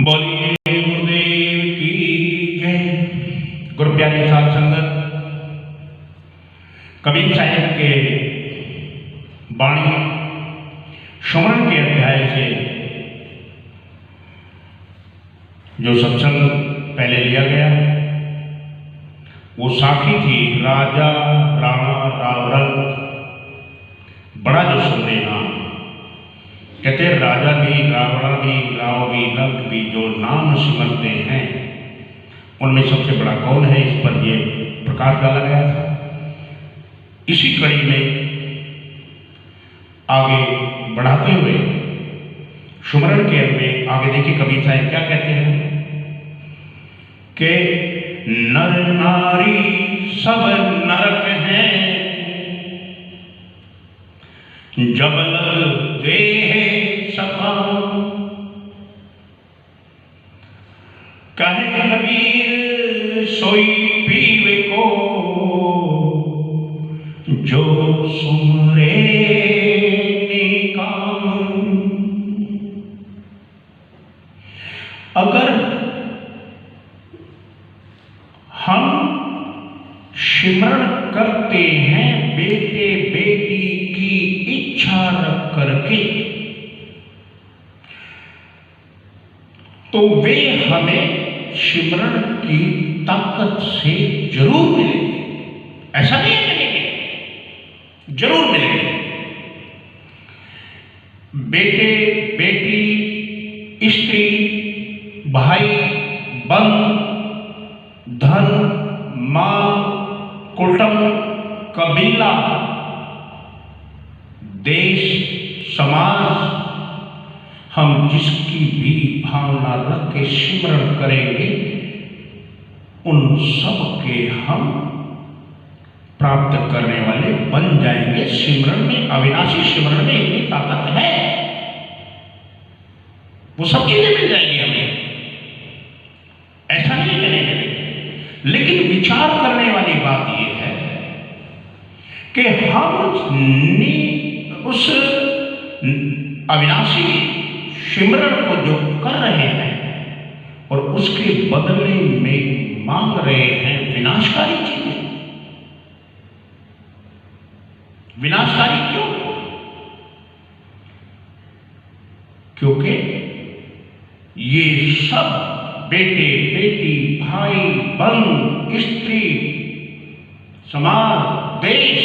बोलिए गुरुदेव की जय। गुरु प्यारी साध संगत, कबीर साहिब के वाणी सुमरन के अध्याय से जो सत्संग पहले लिया गया वो साखी थी राजा राणा रावरंग। बड़ा जो सुनने नाम कहते हैं, राजा भी, रावणा भी, राव भी, रंग भी, जो नाम सिमरते हैं उनमें सबसे बड़ा कौन है, इस पर ये प्रकाश डाला गया था। इसी कड़ी में आगे बढ़ाते हुए सुमरन के में आगे देखिए कबीर साहब क्या कहते हैं कि नर नारी सब नरक हैं, जब लग देह सफा। कहे कबीर सोई पीवे को, जो सुमरे निकाम। अगर हम सिमरण करते हैं बेटे बेटी की इच्छा रख करके, तो वे हमें सिमरण की ताकत से जरूर मिलेंगे। ऐसा नहीं मिलेंगे, जरूर मिलेंगे। बेटे बेटी, स्त्री, भाई, बंधु, धन, मां, कुटुंब, कबीला, देश, समाज, हम जिसकी भी भावना रख के सिमरण करेंगे उन सब के हम प्राप्त करने वाले बन जाएंगे। सिमरण में, अविनाशी सिमरण में इतनी ताकत है, वो सब चीजें मिल जाएंगी हमें। ऐसा नहीं करेंगे, लेकिन विचार करने वाली बात यह है कि हम उस अविनाशी सिमरण को जो कर रहे हैं और उसके बदले में मांग रहे हैं विनाशकारी चीजें। विनाशकारी क्यों? क्योंकि ये सब बेटे बेटी, भाई, बंधु, स्त्री, समाज, देश,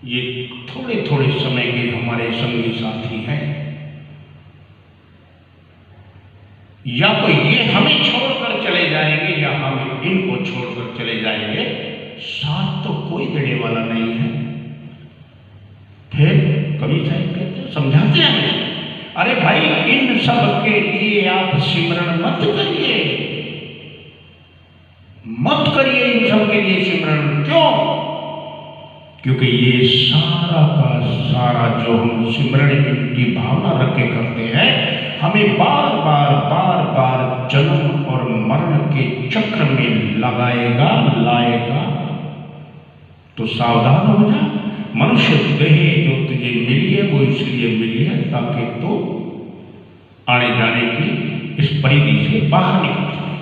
ये थोड़े थोड़े समय के हमारे संगी साथी हैं। या तो ये हमें छोड़कर चले जाएंगे या हम इनको छोड़कर चले जाएंगे, साथ तो कोई देने वाला नहीं है। फिर कबीर साहब कहते हैं, समझाते हैं हमें, अरे भाई इन सब के लिए आप सिमरण मत करिए, मत करिए इन सब के लिए सिमरण। क्यों? क्योंकि ये सारा का सारा जो हम सिमरण की भावना रख के करते हैं, हमें बार बार जन्म और मरण के चक्र में लगाएगा, लाएगा। तो सावधान हो जा। मनुष्य देह जो तुझे मिली है वो इसलिए मिली है ताकि तो आने जाने की इस परिधि से बाहर निकल सके।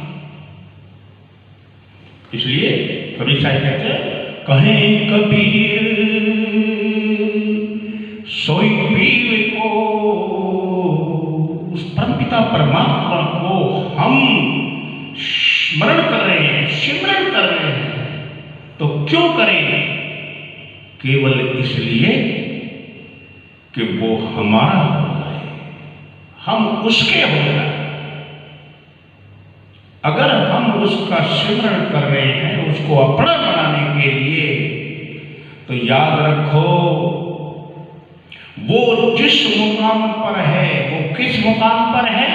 इसलिए कबीर साहब कहते हैं, कहें कबीर सोई पीवे को, उस परमपिता परमात्मा को हम स्मरण कर रहे हैं, सिमरण कर रहे हैं। तो क्यों करेंगे? केवल इसलिए कि वो हमारा हो जाए, हम उसके हो जाए। अगर हम उसका सिमरण कर रहे हैं, उसको अपना बनाने के लिए, तो याद रखो वो जिस मुकाम पर है, वो किस मुकाम पर है?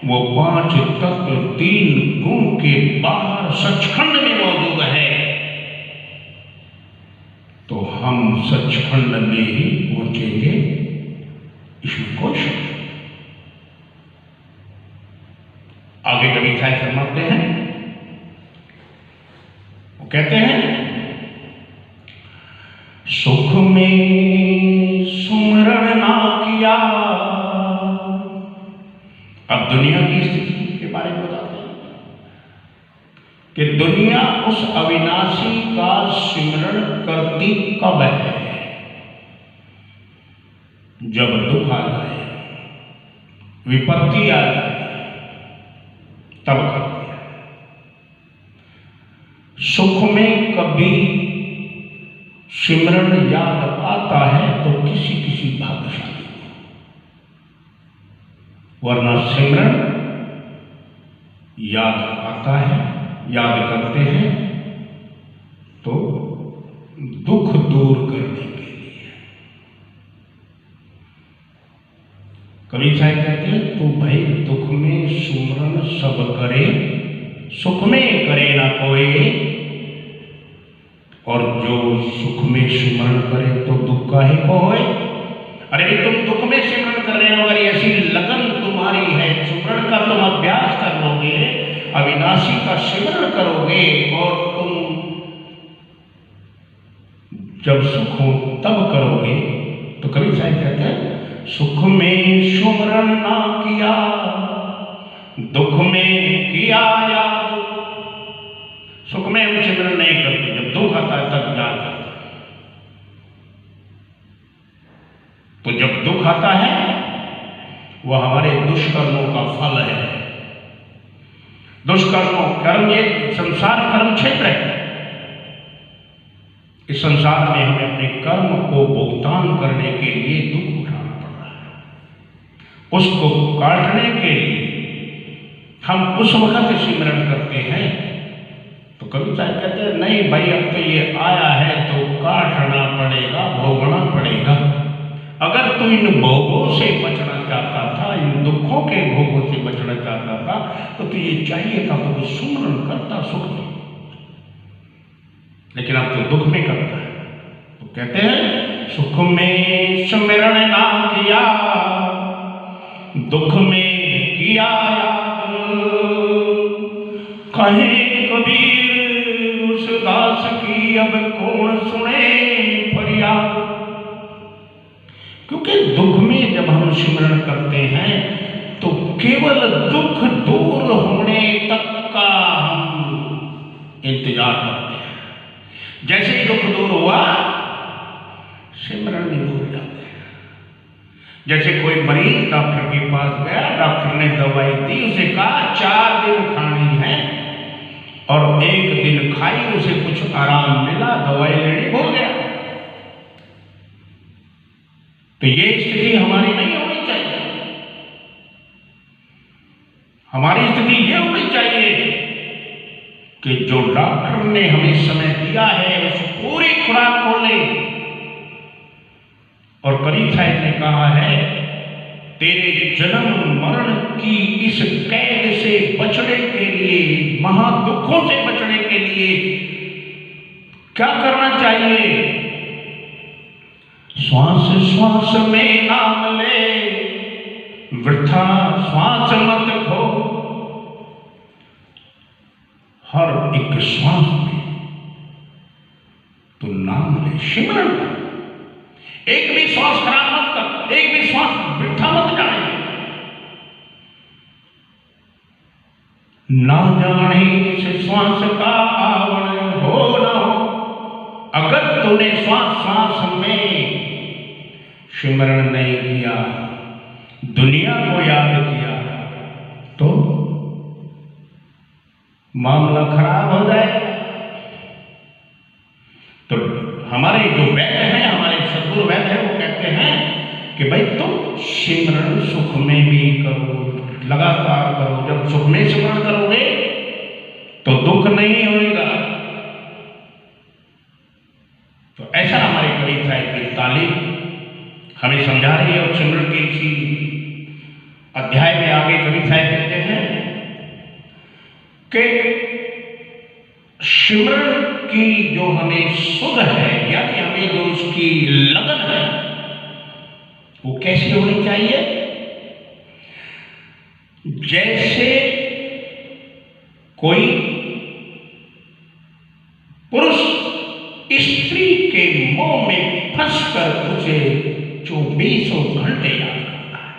वो 5 तत्व 3 गुण के बाहर सचखंड में मौजूद है। तो हम सचखंड में ही पहुंचेंगे, इसमें कोई शक नहीं। आगे कबीर साहब फरमाते हैं, वो कहते हैं, सुख में सुमरण ना किया, अब दुनिया की स्थिति के बारे में बताते हैं कि दुनिया उस अविनाशी का सिमरण करती कब है? जब दुख आ जाए, विपत्ति आ जाए, तब करती है। सुख में कभी सिमरण याद आता है तो किसी किसी भाग्यशाली को, वरना सिमरण याद आता है, याद करते हैं तो दुख दूर करने के लिए। कवि साहब कहते हैं तो भाई दुख में सुमरन सब करे, सुख में करे ना कोई, और जो सुख में सिमरण करे तो दुख काहे को होए। अरे तुम दुख में सिमरण कर रहे हो, अगर ऐसी लगन तुम्हारी है, सिमरण का तुम अभ्यास कर लोगे, अविनाशी का सिमरण करोगे, और तुम जब सुख हो तब करोगे, तो कवि साहब कहते हैं सुख में सुमरण ना किया, दुख में किया याद। सुख में हम सिमरण नहीं करते, जब दुख आता है तब याद करते हैं। तो जब दुख आता है वह हमारे दुष्कर्मों का फल है। दुष्कर्मों, कर्म ये संसार कर्म क्षेत्र है। इस संसार में हमें अपने कर्म को भुगतान करने के लिए दुख उठाना पड़ रहा है। उसको काटने के लिए हम उस वक्त सिमरण करते हैं। तो कवि साहब कहते हैं नहीं भाई, अब तो ये आया है तो काटना पड़ेगा, भोगना पड़ेगा। अगर तू इन भोगों से बचना चाहता था, इन दुखों के भोगों से बचना चाहता था, तो तुझे चाहिए था तो सुमरण करता सुख में, लेकिन अब तो दुख में करता है। तो कहते हैं सुख में सुमिरण ना किया, दुख में किया याद। कहे कबीर उस दास की अब कौन सुने फरियाद। क्योंकि दुख में जब हम सिमरण करते हैं तो केवल दुख दूर होने तक का हम इंतजार करते हैं। जैसे ही दुख दूर हुआ, सिमरण भी भूल जाते हैं। जैसे कोई मरीज डॉक्टर के पास गया, डॉक्टर ने दवाई दी, उसे कहा 4 दिन खानी है, और 1 दिन खाई, उसे कुछ आराम मिला, दवाई लेनी भूल गया। तो ये स्थिति हमारी नहीं होनी चाहिए। हमारी स्थिति ये होनी चाहिए कि जो डॉक्टर ने हमें समय दिया है उस पूरी खुराक को ले। और कबीर साहब ने कहा है तेरे जन्म मरण की इस कैद से बचने के लिए, महादुखों से बचने के लिए क्या करना चाहिए? श्वास श्वास में नाम ले, वृथा श्वास मत खो। हर एक श्वास में तो नाम ले, सिमरण कर। एक भी श्वास खराब मत कर, एक भी श्वास वृथा मत जाने। ना जाने इस श्वास का आवरण हो ना हो। अगर तूने श्वास श्वास में सिमरण नहीं किया, दुनिया को याद किया, तो मामला खराब हो जाएगा। तो हमारे जो वैद्य हैं, हमारे सद्गुरु वैद्य हैं, वो कहते हैं कि भाई तुम सिमरण सुख में भी करो, लगातार करो। जब सुख में सिमरण करोगे तो दुख नहीं होगा। तो ऐसा हमारे कबीर साहब की तालीम हमें समझा रही है। और सिमरण के इसी अध्याय में आगे कबीर साहब कहते हैं कि सिमरण की जो हमें सुध है, यानी हमें जो उसकी लगन है, वो कैसी होनी चाहिए? जैसे कोई पुरुष स्त्री के मोह में फंसकर उसे 24 घंटे याद करता है।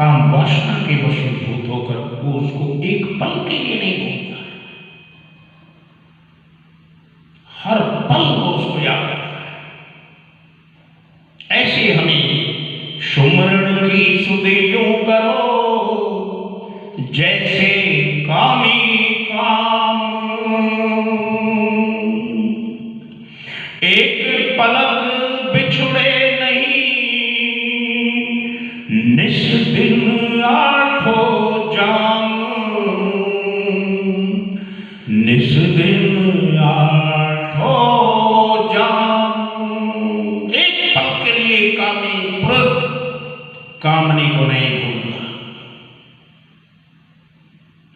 काम वासना के वशीभूत होकर वो उसको एक पल के लिए नहीं भूलता, हर पल वो उसको याद करता है। ऐसे हमें सुमरण की सुध यूं करो जैसे कामी काम, एक पलक बिछुड़े नहीं निस दिन आठों जाम, निस दिन आठों जाम। एक पल के लिए कामी पुरुष कामनी को नहीं भूलता।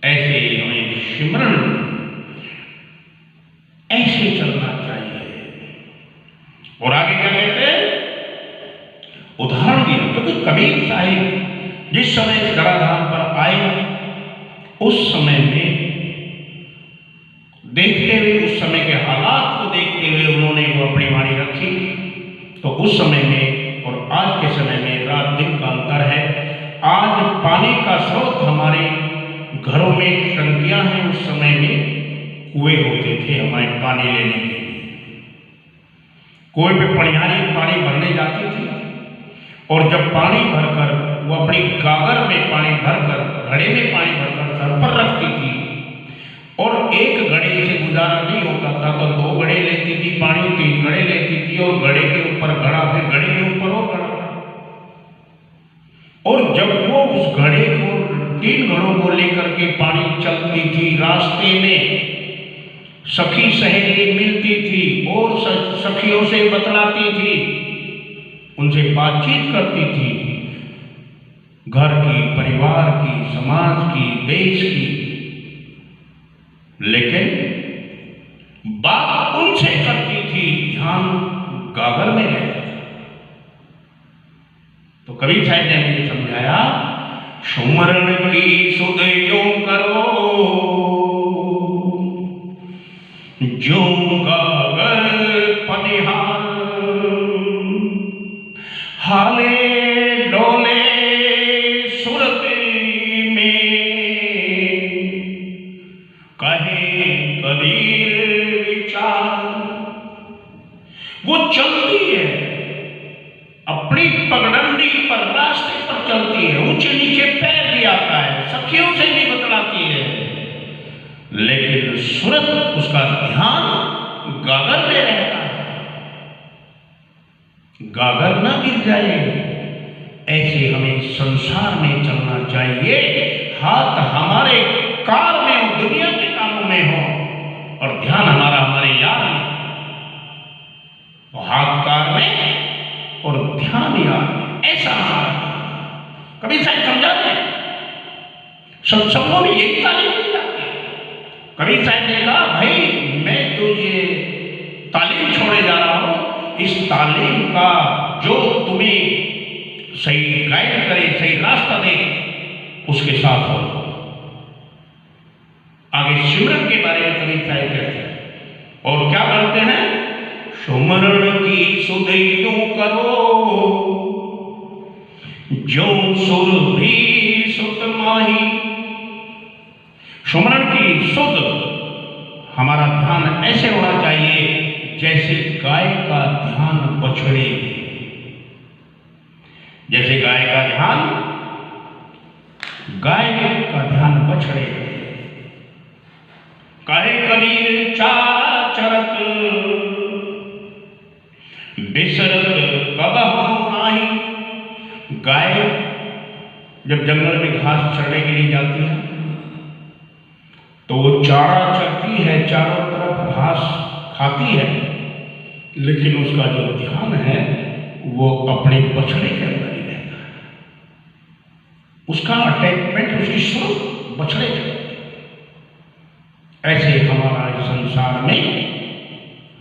ऐसे हमें सिमरन ऐसे चलना चाहिए। और आगे क्या कहते हैं, उदाहरण दिया, क्योंकि कबीर साहिब जिस समय इस धराधाम पर आए उस समय में देखते हुए, उस समय के हालात को देखते हुए उन्होंने वो अपनी वाणी रखी। तो उस समय में और आज के समय में रात दिन का अंतर है। आज पानी का स्रोत हमारे घरों में टंकियां हैं, उस समय में कुएं होते थे हमारे पानी लेने के लिए। कुएं पे पनिहारी पानी भरने जाती थी और जब पानी भरकर वो अपनी गागर में पानी भरकर, घड़े में पानी भरकर सर पर रखती थी और एक घड़े से गुजारा नहीं होता था तो 2 घड़े लेती थी पानी, 3 घड़े लेती थी और घड़े के ऊपर घड़ा, फिर घड़े के ऊपर और घड़ा। और जब वो उस घड़े को 3 घड़ों को लेकर के पानी चलती थी, रास्ते में सखी सहेली मिलती थी और सखियों से बतलाती थी, उनसे बातचीत करती थी, घर की, परिवार की, समाज की, देश की, लेकिन बात उनसे करती थी, ध्यान गागर में रहता था। तो कबीर साहब ने मुझे समझाया, सुमरण की सुध यूं करो जो गागर पनिहार, हाले डोले सुरती में कहे कबीर विचार। वो चलती है अपनी पगडंडी पर, रास्ते पर चलती है, ऊंचे नीचे पैर भी आता है, सखियों से भी बतलाती है, लेकिन सूरत उसका ध्यान गागर में रहता है, गागर ना गिर जाए। ऐसे हमें संसार में चलना चाहिए। हाथ हमारे कार में हो, दुनिया के कामों में हो और ध्यान हमारा हमारे यार में। तो हाथ कार में और ध्यान यार में, ऐसा हमारा। कबीर साहब समझाते हैं, सत्संगों में यही तालीम दी जाती है। कबीर साहब ने कहा, भाई मैं जो ये तालीम छोड़े जा रहा हूं, इस तालीम का जो तुम्हें सही गाइड करे, सही रास्ता दे, उसके साथ हो। आगे सिमरन के बारे में कबीर साहब कहते हैं और क्या कहते हैं, सुमरण की सुध यूं करो जो सुर भी सुत माही। सुमरण की सुध, हमारा ध्यान ऐसे होना चाहिए जैसे गाय का ध्यान बछड़े, जैसे गाय का ध्यान बछड़े। कहे कबीर चारा चरत बिसरत कबहु नाही। गाय जब जंगल में घास चरने के लिए जाती है तो वो चारा चरती है, चारों तरफ घास खाती है, लेकिन उसका जो ध्यान है वो अपने बछड़े के अंदर ही रहता है। उसका अटैचमेंट, उसकी सुर बछड़े से। ऐसे हमारा इस संसार में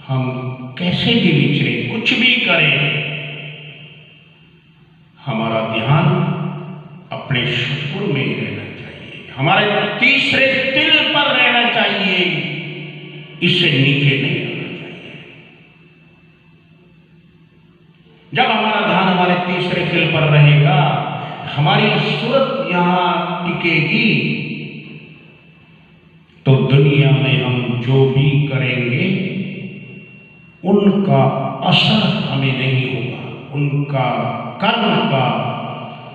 हम कैसे भी विचरे, कुछ भी करें, हमारा ध्यान अपने सतगुरु में ही रहना चाहिए, हमारे तीसरे तिल पर रहना चाहिए, इससे नीचे नहीं आना चाहिए। जब हमारा ध्यान हमारे तीसरे तिल पर रहेगा, हमारी सूरत यहाँ टिकेगी तो दुनिया में हम जो भी करेंगे उनका असर हमें नहीं होगा, उनका कर्म का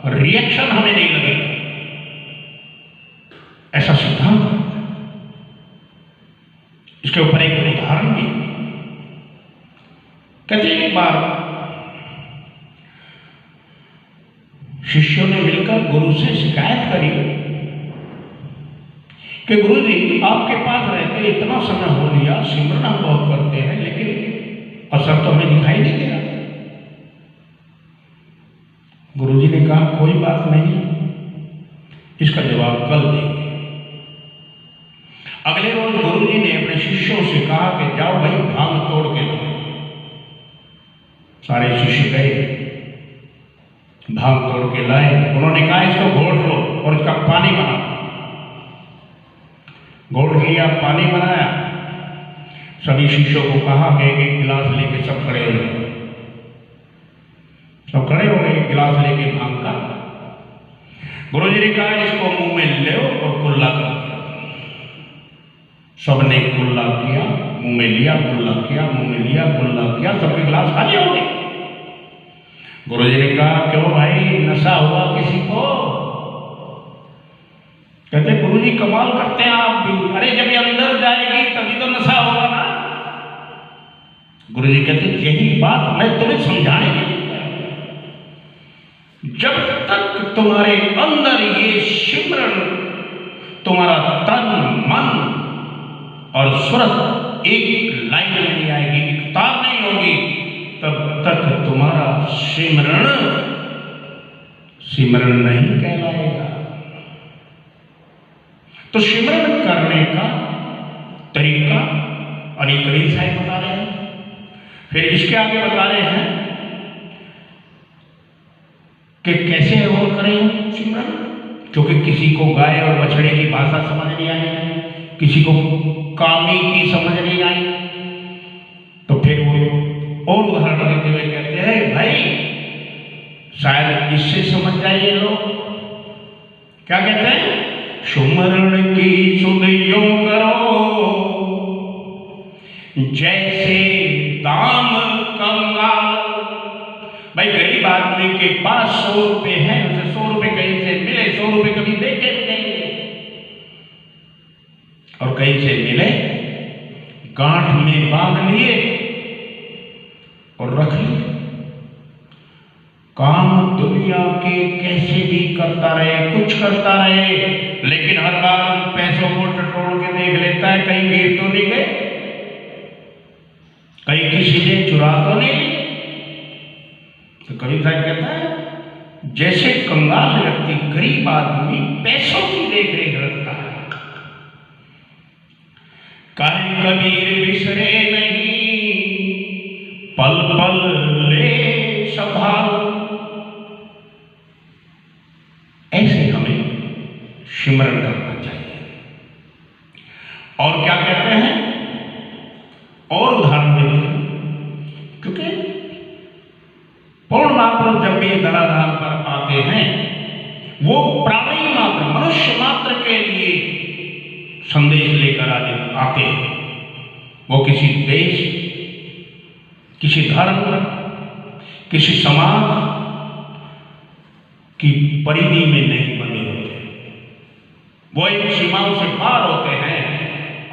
रिएक्शन हमें नहीं लगेगा। ऐसा सिद्धांत है। इसके ऊपर एक उदाहरण भी कहते हैं, एक बार शिष्यों ने मिलकर गुरु से शिकायत करी कि गुरु जी, आपके पास रहते इतना समय हो लिया, सिमरन हम बहुत करते हैं, लेकिन असर तो हमें दिखाई नहीं दे रहा। गुरु जी ने कहा, कोई बात नहीं, इसका जवाब कल देंगे। अगले रोज गुरु जी ने अपने शिष्यों से कहा कि जाओ भाई, भांग तोड़ के लाओ। सारे शिष्य गए, भांग तोड़ के लाए। उन्होंने कहा, इसको घोट लो और इसका पानी बनाओ। घोट लिया, पानी बनाया। सभी शिष्यों को कहा कि एक एक गिलास लेके सब खड़े हो गए। सब खड़े हो गए, एक गिलास लेके भांग का। गुरु जी ने कहा, इसको मुंह में ले और कुल्ला कर। सबने कुल्ला किया, मुंह में लिया, कुल्ला किया, मुंह में लिया, कुल्ला किया, सबके गिलास खाली हो गए। गुरु जी ने कहा, क्यों भाई, नशा हुआ किसी को? कहते, गुरु जी कमाल करते हैं आप भी। अरे जब ये अंदर जाएगी तभी तो नशा होगा ना। गुरु जी कहते, यही बात मैं तुम्हें समझाने के लिए, जब तक तुम्हारे अंदर ये सिमरन, तुम्हारा तन मन और सूरत एक लाइन में नहीं आएगी, एक तार नहीं होगी, तब तक तुम्हारा सिमरन नहीं कहलाएगा। तो सिमरन करने का तरीका अनेक साहिब बता रहे हैं। फिर इसके आगे बता रहे हैं कि कैसे और करें सिमरन, क्योंकि किसी को गाय और बछड़े की भाषा समझ नहीं आई, किसी को कामी की समझ नहीं आई। तो फिर वो और उदाहरण देते हुए कहते हैं, भाई शायद इससे समझ जाइए लोग। क्या कहते हैं? सुमरण की सुध यो करो, जैसे दाम कंगाल। भाई गरीब आदमी के पास 100 रुपए हैं, उसे 100 रुपए कहीं से मिले, 100 रुपए कभी देखे भी नहीं, और कहीं से मिले, गांठ में बांध लिए और रख लिए। काम दुनिया के कैसे भी करता रहे, कुछ करता रहे, लेकिन हर बार उन पैसों को टटोल के देख लेता है, कहीं गिर तो नहीं गए, कहीं किसी ने चुरा तो नहीं ली। तो कवि साहब कहता है, जैसे कंगाल व्यक्ति, गरीब आदमी पैसों की देख रेख रखता है, काहे कबीर बिसरे नहीं, पल पल ले संभाल। ऐसे हमें सिमरन करना चाहिए। और क्या कहते हैं, और उदाहरण देते हैं, क्योंकि पूर्ण महापुरुष जब भी धराधाम पर आते हैं, वो प्राणी मात्र, मनुष्य मात्र के लिए संदेश लेकर आते हैं। वो किसी देश, किसी धर्म, किसी समाज की परिधि में नहीं बने होते। वो इन सीमाओं से पार होते हैं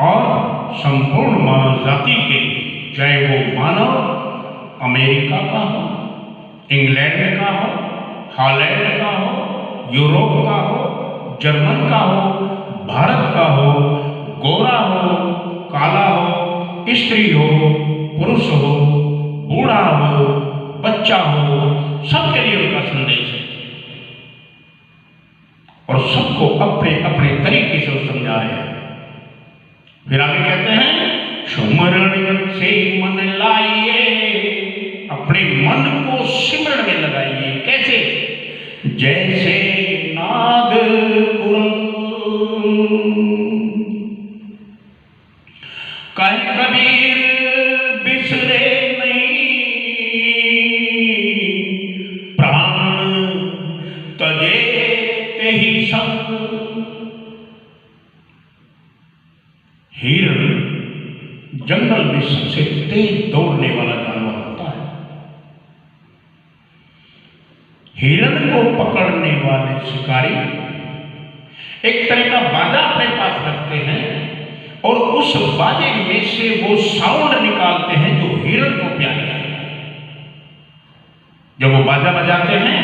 और संपूर्ण मानव जाति के, चाहे वो मानव अमेरिका का हो, इंग्लैंड का हो, हॉलैंड का हो, यूरोप का हो, जर्मन का हो, भारत का हो, गोरा हो, काला हो, स्त्री हो, पुरुष हो, बूढ़ा हो, बच्चा हो, सबके लिए उनका संदेश है और सबको अपने अपने तरीके से वो समझा रहे हैं। फिर आगे कहते हैं, सुमरण से मन लाइए, अपने मन को सिमरण में लगाइए। कैसे? जैसे नाद कुरंग, कहे कबीर बिसरे नहीं, प्राण तजे ही सब। हिरण जंगल में सबसे तेज दौड़ने वाला जानवर होता है। हिरण को पकड़ने वाले शिकारी एक तरह का बाजा अपने पास रखते हैं और उस बाजे में से वो साउंड निकालते हैं जो हिरण को प्यारे है। जब वो बाजा बजाते हैं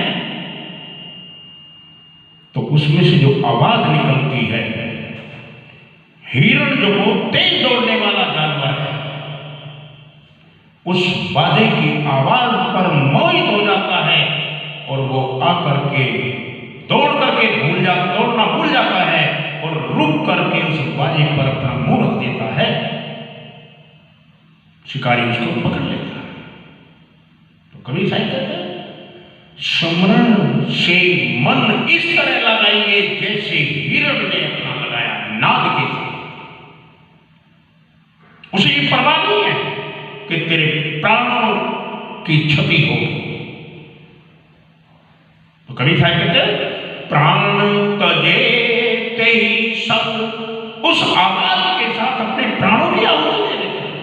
तो उसमें से जो आवाज निकलती है, हिरण जो वो तेज दौड़ने वाला जानवर है, उस बाजे की आवाज पर मोहित हो जाता है और वो आकर के दौड़ना भूल जाता है और रुक करके उस बाजे पर अपना मुंह रख देता है। शिकारी उसको पकड़ लेता है। तो कभी साहिब कहते हैं, स्मरण से मन इस तरह लगाइए जैसे हिरण ने अपना लगाया नाद के साथ। उसे ये परवाह नहीं है कि तेरे प्राणों की क्षति होगी। तो कभी साहिब कहते हैं, प्राण तजे ते ही सब। उस आवाज के साथ अपने प्राणों की आहुति दे देते हैं।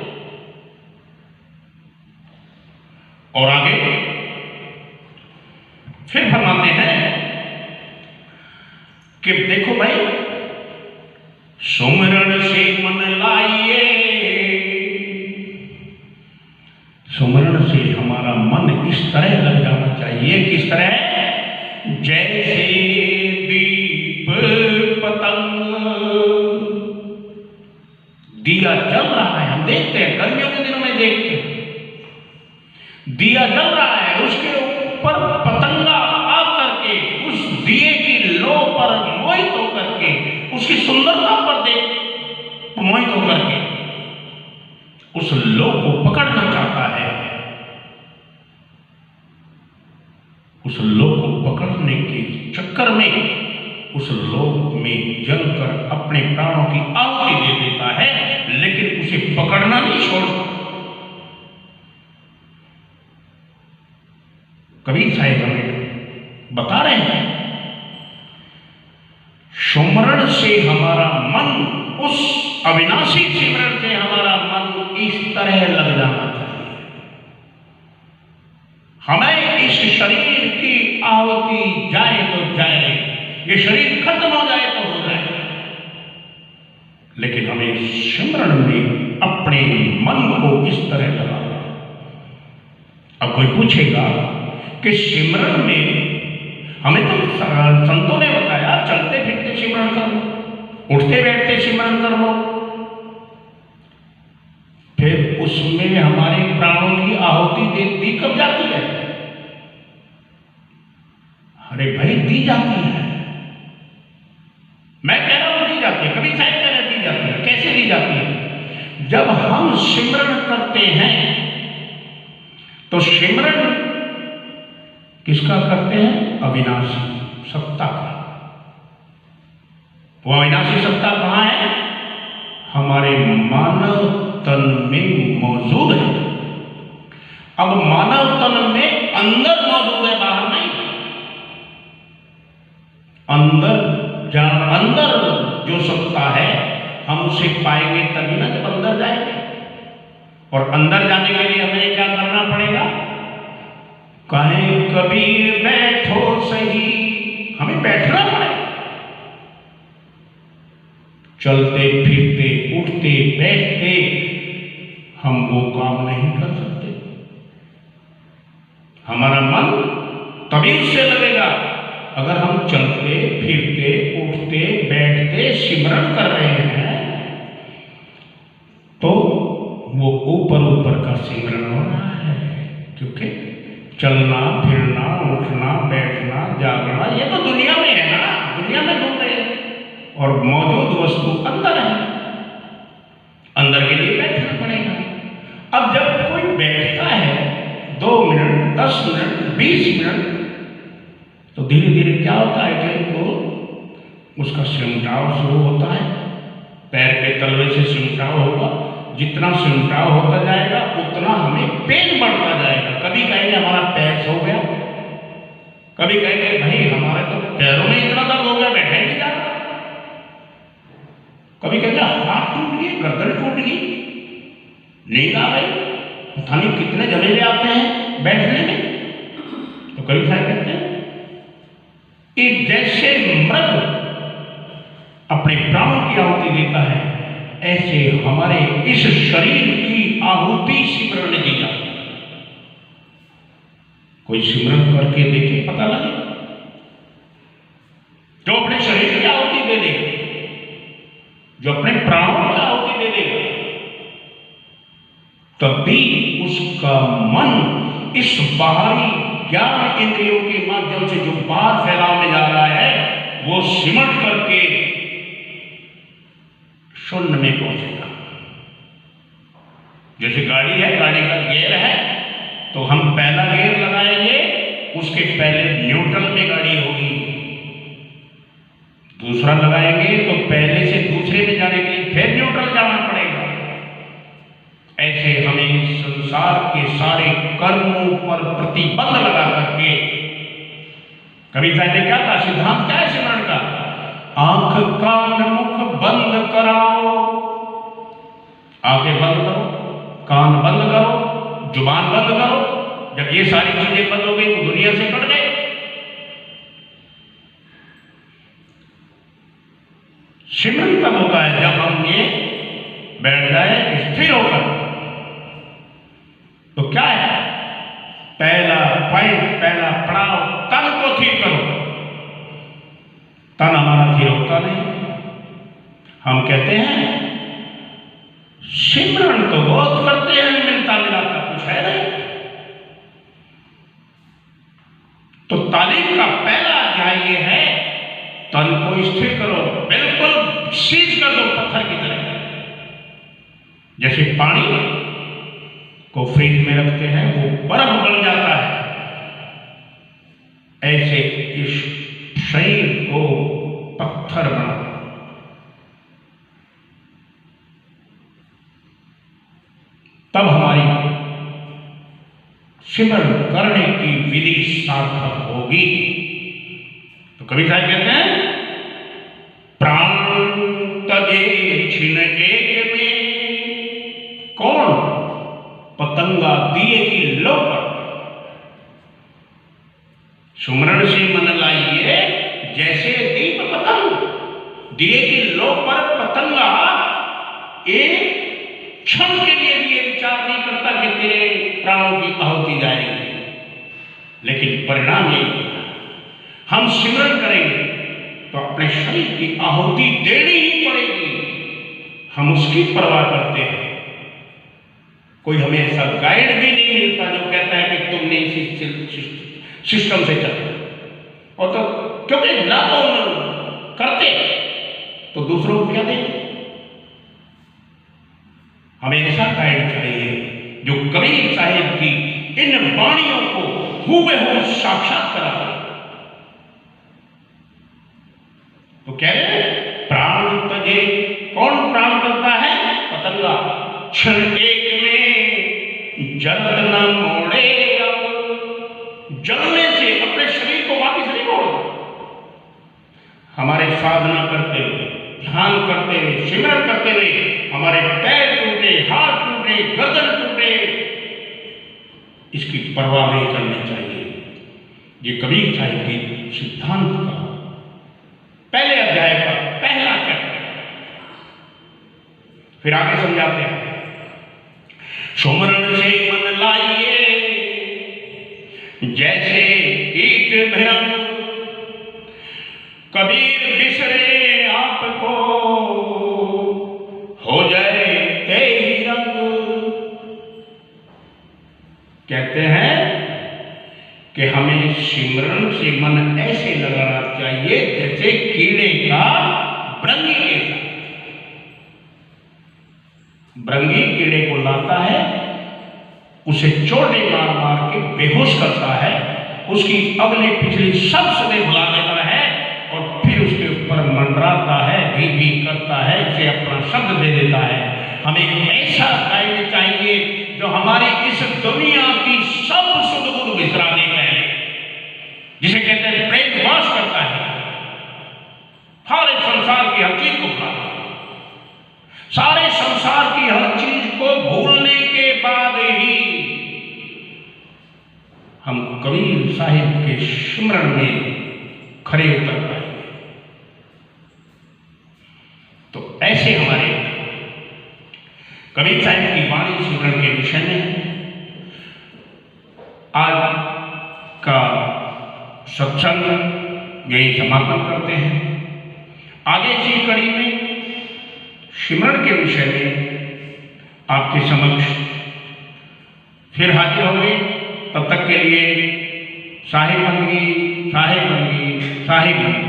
और आगे फिर फरमाते हैं कि देखो भाई, सुमरण से मन लाइए। सुमरण से हमारा मन इस तरह लग जाना चाहिए, किस तरह, जैसे दीप पतंग। दिया जल रहा है, हम देखते हैं, गर्मियों के दिनों में देखते हैं, दिया जल रहा है, उसके ऊपर पतंगा आकर के उस दिए की लो पर मोहित होकर के, उसकी सुंदरता पर देख मोहित होकर के उस लो को पकड़ना चाहता है। उस लो को पकड़ने के चक्कर में उस लोक में जलकर अपने प्राणों की आहुति दे देता है, लेकिन उसे पकड़ना नहीं छोड़ता। कबीर साहिब हमें बता रहे हैं, सुमरण से हमारा मन, उस अविनाशी सिमरण से हमारा मन इस तरह लग जाना चाहिए। हमें इस शरीर की आहुति जाए तो जाए, ये शरीर खत्म हो जाए तो हो जाए, लेकिन हमें सिमरण में अपने मन को इस तरह लगा। अब कोई पूछेगा कि सिमरण में हमें तो संतों ने बताया चलते फिरते सिमरण कर लो, उठते बैठते सिमरण कर लो, फिर उसमें हमारे प्राणों की आहुति दी कब जाती है? अरे भाई दी जाती है, मैं कह रहा हूं दी जाती है, कभी साहिब कह रहे दी जाती है। कैसे दी जाती है? जब हम सिमरण करते हैं तो सिमरण किसका करते हैं? अविनाशी सत्ता का। वो अविनाशी सत्ता कहां है? हमारे मानव तन में मौजूद है। अब मानव तन में अंदर मौजूद है, बाहर नहीं। अंदर जो सत्ता है हम उसे पाएंगे तभी ना जब अंदर जाएंगे। और अंदर जाने के लिए हमें क्या करना पड़ेगा? कहें कबीर बैठो सही, हमें बैठना पड़ेगा। चलते फिरते उठते बैठते हम वो काम नहीं कर सकते। हमारा मन तभी उससे लगेगा अगर हम चलते फिरते उठते बैठते सिमरण कर रहे हैं, तो वो ऊपर ऊपर का सिमरण हो रहा है। क्योंकि चलना फिरना उठना बैठना जागना ये तो दुनिया में है ना, दुनिया में घूम रहे हैं, और मौजूद वस्तु अंदर है। अंदर के लिए बैठना पड़ेगा। अब जब कोई बैठता है 2 मिनट 10 मिनट 20 मिनट, तो धीरे धीरे क्या होता है कि वो उसका सिमटाव शुरू होता है। पैर के तलवे से सिमटाव होगा, जितना सिमटाव होता जाएगा उतना हमें पेन बढ़ता जाएगा। कभी कहेंगे हमारा पैर सो गया, कभी कहेंगे भाई हमारे तो पैरों में इतना दर्द हो गया, बैठा ही नहीं जा रहा। कभी कहते हाथ टूट गए, गर्दन टूट गई, नींद आ गई, पता नहीं कितने झमेले आते हैं बैठने में। तो कभी साहब कहते हैं कि जैसे मृग अपने प्राणों की आहुति देता है, ऐसे हमारे इस शरीर की आहुति सिमरन में दी जाती है। कोई सिमरन करके देखे, पता लगे। जो अपने शरीर की आहुति दे देगा, जो अपने प्राणों की आहुति दे देगा, तभी उसका मन इस बाहरी ज्ञान इंद्रियों के माध्यम से जो बाहर फैलाव में जा रहा है, वो सिमट करके शून्य में पहुंचेगा। जैसे गाड़ी है, गाड़ी का गियर है, तो हम पहला गियर लगाएंगे, उसके पहले न्यूट्रल में गाड़ी होगी। दूसरा लगाएंगे तो पहले से दूसरे में जाने के लिए फिर न्यूट्रल जाना पड़ेगा। ऐसे हमें संसार के सारे कर्मों पर प्रतिबंध लगा करके, कवि साहब ने क्या कहा, सिद्धांत क्या है सिमरन का? आंख कान मुख बंद कराओ, आंखें बंद करो, कान बंद करो, जुबान बंद करो। जब ये सारी चीजें बंद हो गई तो दुनिया से कट गए। सिमरन तब होता है जब हम ये बैठ जाए स्थिर होकर। तो क्या है पहला पॉइंट, पहला पड़ाव, तन को ठीक करो। तन हमारा ठीक होता नहीं। हम कहते हैं सिमरन तो बहुत करते हैं, मिलता मिलाता कुछ है नहीं। तो तालीम का पहला अध्याय ये है, तन को स्थिर करो, बिल्कुल सीज कर दो पत्थर की तरह। जैसे पानी को फ्रिज में रखते हैं, वो बर्फ बन जाता है, ऐसे इस शरीर को पत्थर बना। तब हमारी सिमरन करने की विधि सार्थक होगी। तो कवि साहब कहते हैं, प्राण तजे छिन एक में, कौन? पतंगा दिए की लो पर। सुमरण से मन लाइए जैसे दीप पतंग, दिए की लो पर पतंगा एक क्षण के लिए भी ये विचार नहीं करता कि तेरे प्राणों की आहुति जाएगी। लेकिन परिणाम यही, हम सिमरन करेंगे तो अपने शरीर की आहुति देनी ही पड़ेगी। हम उसकी परवाह करते हैं। कोई हमें ऐसा गाइड भी नहीं मिलता जो कहता है कि तुमने इसी सिस्टम से चलना। और तो क्योंकि ना तो करते तो दूसरों को क्या देंगे। हमें ऐसा गाइड चाहिए जो कबीर साहिब की इन वाणियों को हूबहू साक्षात करा। तो कह रहे प्राण तजे, कौन प्राण करता है? पतंगा। क्षण एक में जल न मोड़े, जलने से अपने शरीर को वापिस नहीं मोड़ो। हमारे साधना करते हुए, ध्यान करते हुए, सिमरन करते हुए हमारे पैर टूटे, हाथ टूटे, गर्दन टूटे, इसकी परवाह नहीं करनी चाहिए। ये कबीर साहिब की सिद्धांत का पहले अध्याय का पहला चैप्टर। फिर आगे समझाते हैं, सुमरन से मन लाइए जैसे कीट भयंग, कबीर बिसरे आपको हो जाए तेरी रंग। कहते हैं कि हमें सिमरन से मन ऐसे लगाना चाहिए जैसे कीड़े का भृंगी के साथ। भृंगी कीड़े को लाता है, उसे चोटे मार मार के बेहोश करता है, उसकी अगली पिछली सब सदे भुला देता है और फिर उसके ऊपर मंडराता है, भी भी करता है, उसे अपना शब्द दे देता है। हमें ऐसा गाइड चाहिए जो हमारी इस दुनिया की सब सुध बुध बिसरा दे, पहले जिसे कहते हैं ब्रेन वॉश करता है। की हर चीज को भुला दें। सारे संसार की हर चीज को भूलने के बाद ही हम कबीर साहिब के स्मरण में खरे उतर पाएंगे। तो ऐसे हमारे कबीर साहिब की वाणी स्मरण के विषय में आज का सत्संग यही समापन करते हैं। आगे इसी कड़ी में सिमरण के विषय में आपके समक्ष फिर हाजिर होंगे। तब तक के लिए साहिब बंदगी, साहिब बंदगी, साहिब बंदगी।